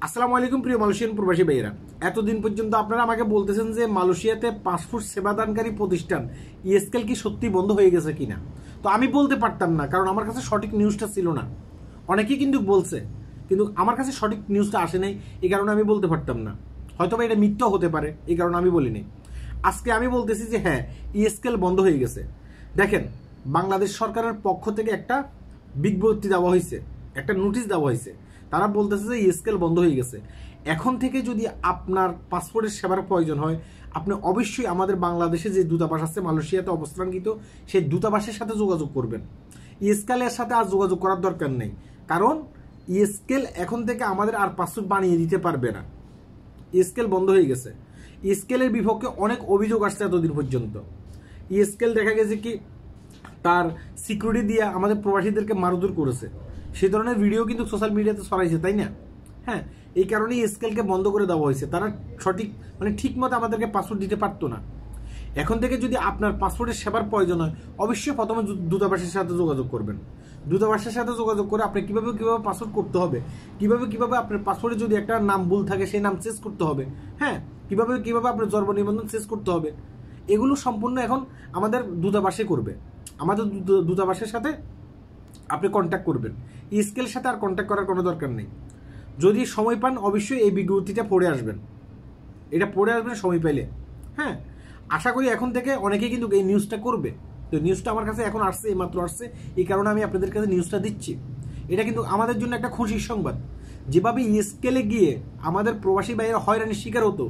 আসসালামু আলাইকুম প্রিয় মালয়েশিয়ান প্রবাসী ভাইয়েরা, এতদিন পর্যন্ত আপনারা আমাকে বলতেছেন যে মালয়েশিয়াতে পাসপোর্ট সেবাদানকারী প্রতিষ্ঠান ইএসকেল কি সত্যি বন্ধ হয়ে গেছে কিনা। তো আমি বলতে পারতাম না, কারণ আমার কাছে সঠিক নিউজটা ছিল না। অনেকেই কিন্তু বলছে, কিন্তু আমার কাছে সঠিক নিউজটা আসে নাই, এই কারণে আমি বলতে পারতাম না। হয়তো বা এটা মিথ্যা হতে পারে, এই কারণে আমি বলিনি। আজকে আমি বলতেছি যে হ্যাঁ, ইএসকেল বন্ধ হয়ে গেছে। দেখেন, বাংলাদেশ সরকারের পক্ষ থেকে একটা বিজ্ঞপ্তি দেওয়া হয়েছে, একটা নোটিশ দেওয়া হয়েছে। তারা বলতেছে যে ইএসকেল বন্ধ হয়ে গেছে। এখন থেকে যদি আপনার পাসপোর্টের সেবার প্রয়োজন হয়, আপনি অবশ্যই আমাদের বাংলাদেশে যে দূতাবাস আছে মালয়েশিয়াতে অবস্থানকৃত, সেই দূতাবাসের সাথে যোগাযোগ করবেন। ইএসকেলের সাথে আর যোগাযোগ করার দরকার নেই, কারণ ইএসকেল এখন থেকে আমাদের আর পাসপোর্ট বানিয়ে দিতে পারবে না। ইএসকেল বন্ধ হয়ে গেছে। ইএসকেলের বিপক্ষে অনেক অভিযোগ আসছে এতদিন পর্যন্ত। ইএসকেল দেখা গেছে কি তার সিকিউরিটি দিয়ে আমাদের প্রবাসীদেরকে মারধর করেছে, সেই ধরনের ভিডিও কিন্তু সোশ্যাল মিডিয়াতে ছড়াইছে, তাই না? হ্যাঁ, এই কারণেই স্কেলকে বন্ধ করে দেওয়া হয়েছে। তারা সঠিক ঠিক মতো আমাদেরকে পাসপোর্ট দিতে পারতো না। এখন থেকে যদি আপনার পাসপোর্টের সেবার প্রয়োজন হয়, অবশ্যই প্রথমে দূতাবাসের সাথে যোগাযোগ করবেন। দূতাবাসের সাথে যোগাযোগ করে আপনি কিভাবে পাসপোর্ট করতে হবে, কিভাবে আপনার পাসপোর্টে যদি একটা নাম ভুল থাকে সেই নাম চেঞ্জ করতে হবে, হ্যাঁ, কিভাবে আপনার জন্ম নিবন্ধন চেঞ্জ করতে হবে, এগুলো সম্পূর্ণ এখন আমাদের দূতাবাসে করবে। আমাদের দূতাবাসের সাথে আপনি কন্ট্যাক্ট করবেন, ইএসকেলের সাথে আর কন্ট্যাক্ট করার কোনো দরকার নেই। যদি সময় পান অবশ্যই এই বিজ্ঞপ্তিটা পড়ে আসবেন, এটা পড়ে আসবেন সময় পাইলে। হ্যাঁ, আশা করি এখন থেকে অনেকেই কিন্তু এই নিউজটা করবে। তো নিউজটা আমার কাছে এখন আসছে, এইমাত্র আসছে, এই কারণে আমি আপনাদের কাছে নিউজটা দিচ্ছি। এটা কিন্তু আমাদের জন্য একটা খুশির সংবাদ। যেভাবে ইএসকেলে গিয়ে আমাদের প্রবাসী ভাইয়েরা হয়রানির শিকার হতো,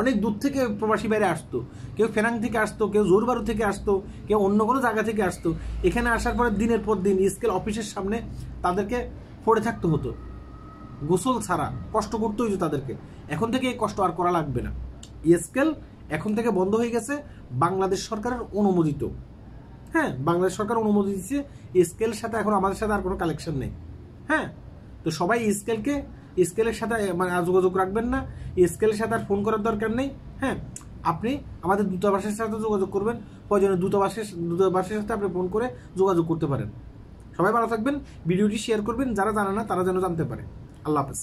অনেক দূর থেকে প্রবাসী বাইরে আসতো, কেউ ফেনাং থেকে আসতো, কেউ জোরবারু থেকে আসতো, কেউ অন্য কোনো জায়গা থেকে আসতো। এখানে আসার পরে দিনের পর দিন ইএসকেল অফিসের সামনে তাদেরকে পড়ে থাকতে হতো, গোসল ছাড়া কষ্ট করতে হইতো তাদেরকে। এখন থেকে এই কষ্ট আর করা লাগবে না। ইএসকেল এখন থেকে বন্ধ হয়ে গেছে, বাংলাদেশ সরকারের অনুমোদিত। হ্যাঁ, বাংলাদেশ সরকার অনুমতি দিচ্ছে। ইএসকেলের সাথে এখন আমাদের সাথে আর কোনো কালেকশন নেই। হ্যাঁ, তো সবাই ইএসকেলের সাথে মানে যোগাযোগ রাখবেন না, ইএসকেলের সাথে আর ফোন করার দরকার নেই। হ্যাঁ, আপনি আমাদের দূতাবাসের সাথে যোগাযোগ করবেন, প্রয়োজনে দূতাবাসের সাথে আপনি ফোন করে যোগাযোগ করতে পারেন। সবাই ভালো থাকবেন, ভিডিওটি শেয়ার করবেন, যারা জানে না তারা যেন জানতে পারে। আল্লাহ হাফেজ।